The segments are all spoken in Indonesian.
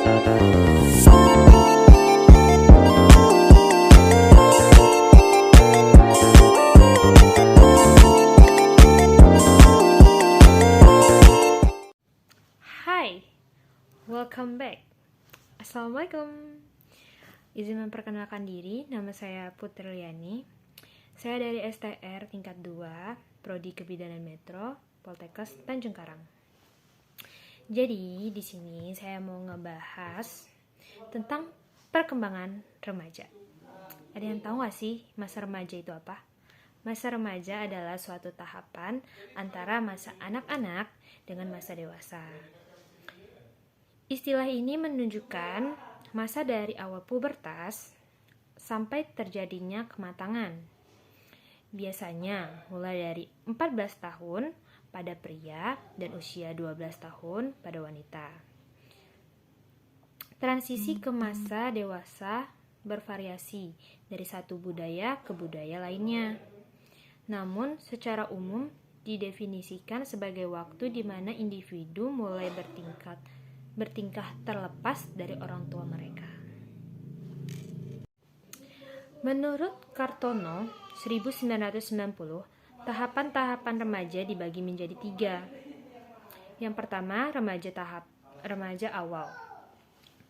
Hai, welcome back. Assalamualaikum. Izin memperkenalkan diri, nama saya Putri Liani. Saya dari STR tingkat 2, Prodi Kebidanan Metro, Poltekkes Tanjung Karang. Jadi, di sini saya mau ngebahas tentang perkembangan remaja. Ada yang tahu gak sih masa remaja itu apa? Masa remaja adalah suatu tahapan antara masa anak-anak dengan masa dewasa. Istilah ini menunjukkan masa dari awal pubertas sampai terjadinya kematangan. Biasanya mulai dari 14 tahun pada pria dan usia 12 tahun pada wanita. Transisi ke masa dewasa bervariasi dari satu budaya ke budaya lainnya. Namun secara umum didefinisikan sebagai waktu di mana individu mulai bertingkah terlepas dari orang tua mereka. Menurut Kartono 1990, tahapan-tahapan remaja dibagi menjadi 3. Yang pertama, remaja awal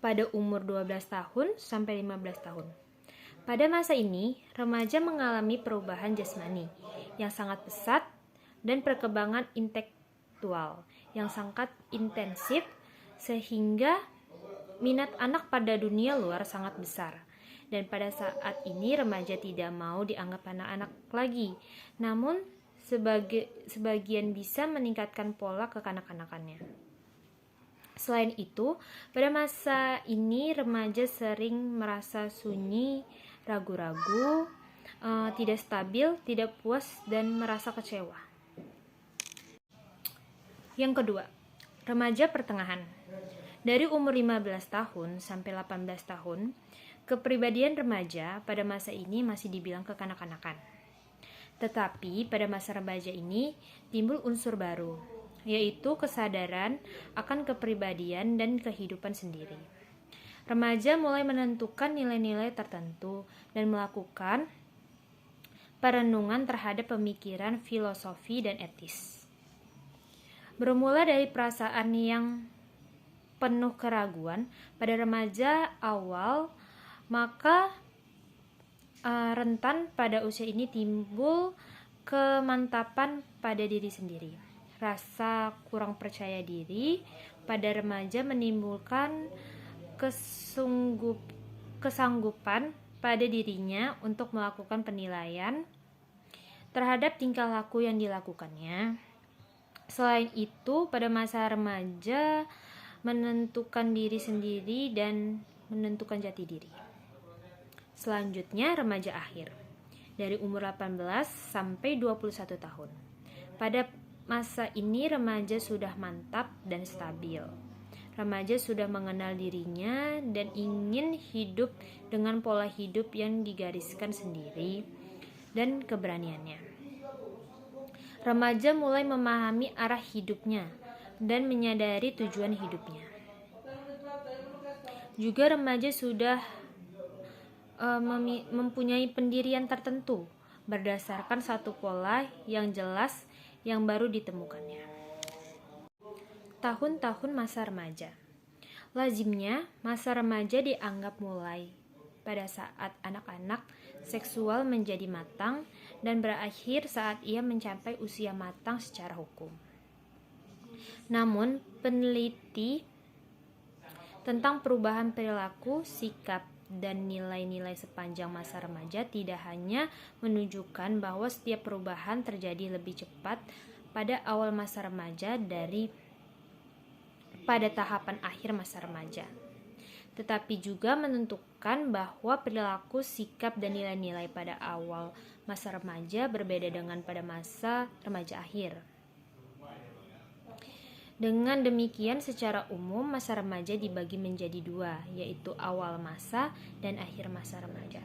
pada umur 12 tahun sampai 15 tahun. Pada masa ini, remaja mengalami perubahan jasmani yang sangat pesat dan perkembangan intelektual yang sangat intensif, sehingga minat anak pada dunia luar sangat besar. Dan pada saat ini remaja tidak mau dianggap anak-anak lagi, namun sebagian bisa meningkatkan pola kekanak-kanakannya. Selain itu, pada masa ini remaja sering merasa sunyi, ragu-ragu, tidak stabil, tidak puas, dan merasa kecewa. Yang kedua, remaja pertengahan. Dari umur 15 tahun sampai 18 tahun, kepribadian remaja pada masa ini masih dibilang kekanak-kanakan. Tetapi pada masa remaja ini timbul unsur baru, yaitu kesadaran akan kepribadian dan kehidupan sendiri. Remaja mulai menentukan nilai-nilai tertentu dan melakukan perenungan terhadap pemikiran, filosofi, dan etis. Bermula dari perasaan yang penuh keraguan pada remaja awal, maka rentan pada usia ini timbul kemantapan pada diri sendiri. Rasa kurang percaya diri pada remaja menimbulkan kesanggupan pada dirinya untuk melakukan penilaian terhadap tingkah laku yang dilakukannya. Selain itu, pada masa remaja menentukan diri sendiri dan menentukan jati diri. Selanjutnya, remaja akhir dari umur 18 sampai 21 tahun. Pada masa ini remaja sudah mantap dan stabil. Remaja sudah mengenal dirinya dan ingin hidup dengan pola hidup yang digariskan sendiri dan keberaniannya. Remaja mulai memahami arah hidupnya dan menyadari tujuan hidupnya. Juga remaja sudah mempunyai pendirian tertentu berdasarkan satu pola yang jelas yang baru ditemukannya. Tahun-tahun masa remaja. Lazimnya, masa remaja dianggap mulai pada saat anak-anak seksual menjadi matang dan berakhir saat ia mencapai usia matang secara hukum. Namun, peneliti tentang perubahan perilaku, sikap, dan nilai-nilai sepanjang masa remaja tidak hanya menunjukkan bahwa setiap perubahan terjadi lebih cepat pada awal masa remaja dari pada tahapan akhir masa remaja, tetapi juga menentukan bahwa perilaku, sikap, dan nilai-nilai pada awal masa remaja berbeda dengan pada masa remaja akhir. Dengan demikian, secara umum masa remaja dibagi menjadi 2, yaitu awal masa dan akhir masa remaja.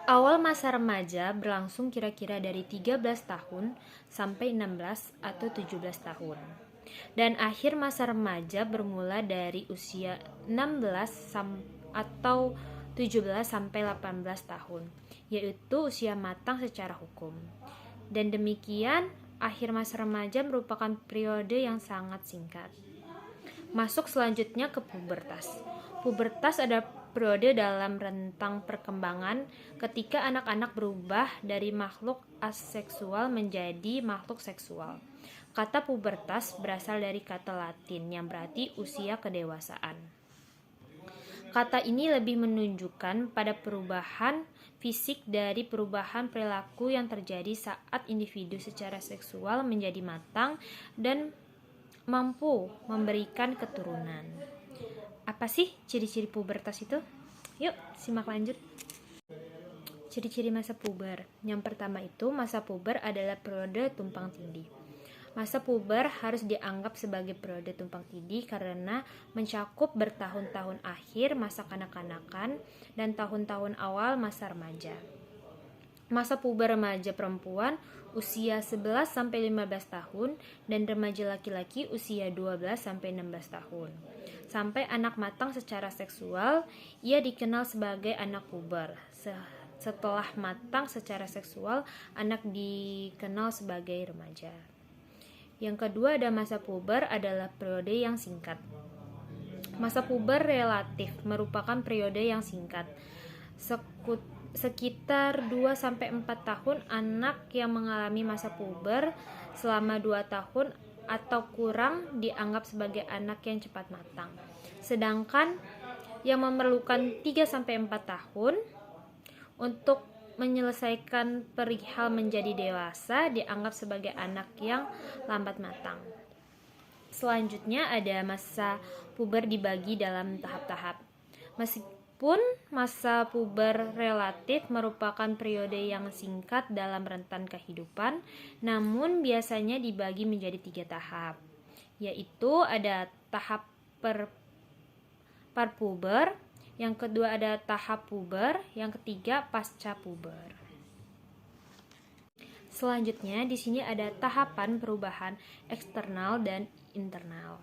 Awal masa remaja berlangsung kira-kira dari 13 tahun sampai 16 atau 17 tahun. Dan akhir masa remaja bermula dari usia 16 atau 17 sampai 18 tahun, yaitu usia matang secara hukum. Dan demikian, akhir masa remaja merupakan periode yang sangat singkat. Masuk selanjutnya ke pubertas. Pubertas adalah periode dalam rentang perkembangan ketika anak-anak berubah dari makhluk aseksual menjadi makhluk seksual. Kata pubertas berasal dari kata Latin yang berarti usia kedewasaan. Kata ini lebih menunjukkan pada perubahan fisik dari perubahan perilaku yang terjadi saat individu secara seksual menjadi matang dan mampu memberikan keturunan. Apa sih ciri-ciri pubertas itu? Yuk, simak lanjut. Ciri-ciri masa puber. Yang pertama itu, masa puber adalah periode tumpang tindih. Masa puber harus dianggap sebagai periode tumpang tindih karena mencakup bertahun-tahun akhir masa kanak-kanakan dan tahun-tahun awal masa remaja. Masa puber remaja perempuan usia 11 sampai 15 tahun dan remaja laki-laki usia 12 sampai 16 tahun. Sampai anak matang secara seksual, ia dikenal sebagai anak puber. Setelah matang secara seksual, anak dikenal sebagai remaja. Yang kedua ada masa puber adalah periode yang singkat. Masa puber relatif merupakan periode yang singkat. Sekitar 2-4 tahun anak yang mengalami masa puber selama 2 tahun atau kurang dianggap sebagai anak yang cepat matang. Sedangkan yang memerlukan 3-4 tahun untuk menyelesaikan perihal menjadi dewasa dianggap sebagai anak yang lambat matang. Selanjutnya ada masa puber dibagi dalam tahap-tahap. Meskipun masa puber relatif merupakan periode yang singkat dalam rentan kehidupan, namun biasanya dibagi menjadi 3 tahap, yaitu ada tahap parpuber, yang kedua ada tahap puber, yang ketiga pasca puber. Selanjutnya di sini ada tahapan perubahan eksternal dan internal.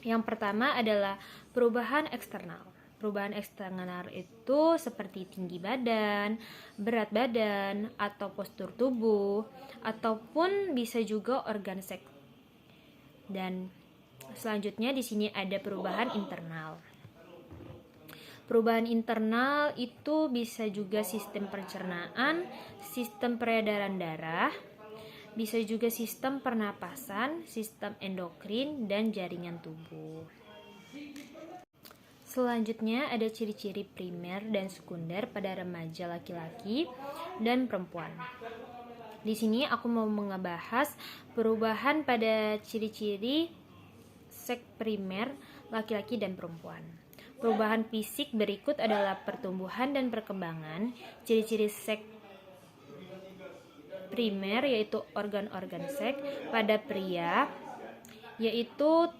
Yang pertama adalah perubahan eksternal. Perubahan eksternal itu seperti tinggi badan, berat badan, atau postur tubuh, ataupun bisa juga organ seks. Dan selanjutnya di sini ada perubahan internal. Perubahan internal itu bisa juga sistem pencernaan, sistem peredaran darah, bisa juga sistem pernapasan, sistem endokrin, dan jaringan tubuh. Selanjutnya ada ciri-ciri primer dan sekunder pada remaja laki-laki dan perempuan. Di sini aku mau ngebahas perubahan pada ciri-ciri seks primer laki-laki dan perempuan. Perubahan fisik berikut adalah pertumbuhan dan perkembangan. Ciri-ciri seks primer yaitu organ-organ seks pada pria yaitu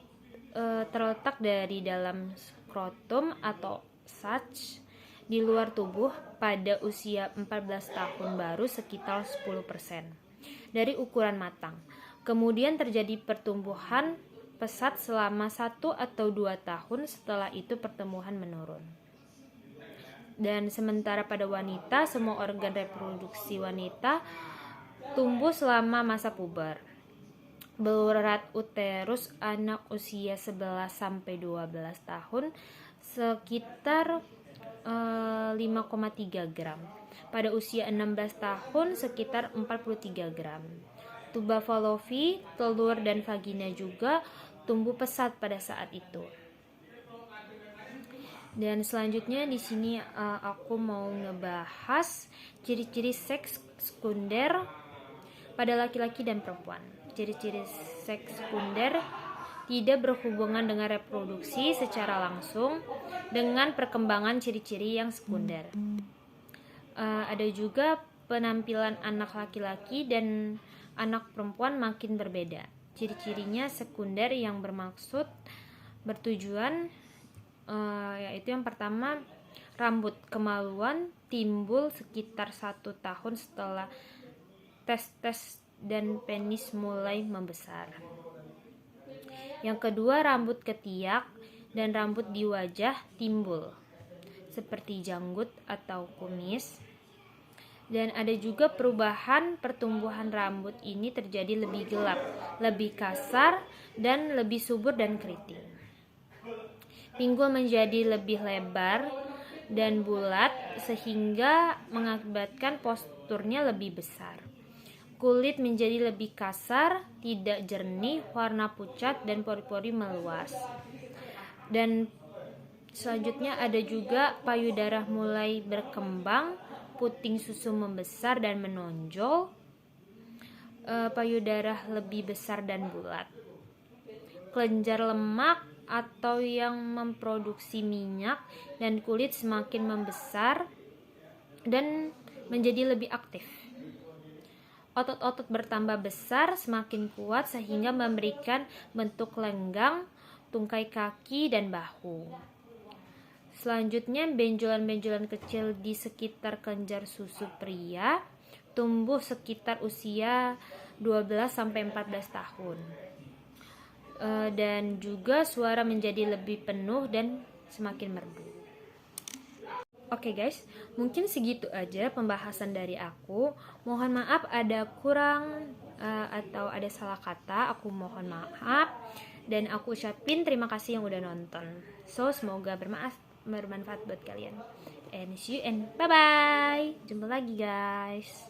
terletak dari dalam skrotum atau sach di luar tubuh pada usia 14 tahun baru sekitar 10% dari ukuran matang. Kemudian terjadi pertumbuhan pesat selama 1 atau 2 tahun, setelah itu pertumbuhan menurun. Dan sementara pada wanita, semua organ reproduksi wanita tumbuh selama masa puber. Berat uterus anak usia 11 sampai 12 tahun sekitar 5,3 gram. Pada usia 16 tahun sekitar 43 gram. Tuba fallopi, telur dan vagina juga tumbuh pesat pada saat itu. Dan selanjutnya di sini aku mau ngebahas ciri-ciri seks sekunder pada laki-laki dan perempuan. Ciri-ciri seks sekunder tidak berhubungan dengan reproduksi secara langsung dengan perkembangan ciri-ciri yang sekunder. Ada juga penampilan anak laki-laki dan anak perempuan makin berbeda. Ciri-cirinya sekunder yang bertujuan yaitu yang pertama, rambut kemaluan timbul sekitar 1 tahun setelah testes dan penis mulai membesar. Yang kedua, rambut ketiak dan rambut di wajah timbul, seperti janggut atau kumis. Dan ada juga perubahan pertumbuhan rambut ini terjadi lebih gelap, lebih kasar, dan lebih subur dan keriting. Pinggul menjadi lebih lebar dan bulat sehingga mengakibatkan posturnya lebih besar. Kulit menjadi lebih kasar, tidak jernih, warna pucat, dan pori-pori meluas. Dan selanjutnya ada juga payudara mulai berkembang, puting susu membesar dan menonjol, payudara lebih besar dan bulat. Kelenjar lemak atau yang memproduksi minyak dan kulit semakin membesar dan menjadi lebih aktif. Otot-otot bertambah besar, semakin kuat sehingga memberikan bentuk lenggang, tungkai kaki, dan bahu. Selanjutnya, benjolan-benjolan kecil di sekitar kelenjar susu pria tumbuh sekitar usia 12-14 tahun. Dan juga suara menjadi lebih penuh dan semakin merdu. Oke guys, mungkin segitu aja pembahasan dari aku. Mohon maaf ada kurang atau ada salah kata, aku mohon maaf. Dan aku ucapin terima kasih yang udah nonton. So, semoga bermanfaat buat kalian. And see you and bye-bye. Jumpa lagi guys.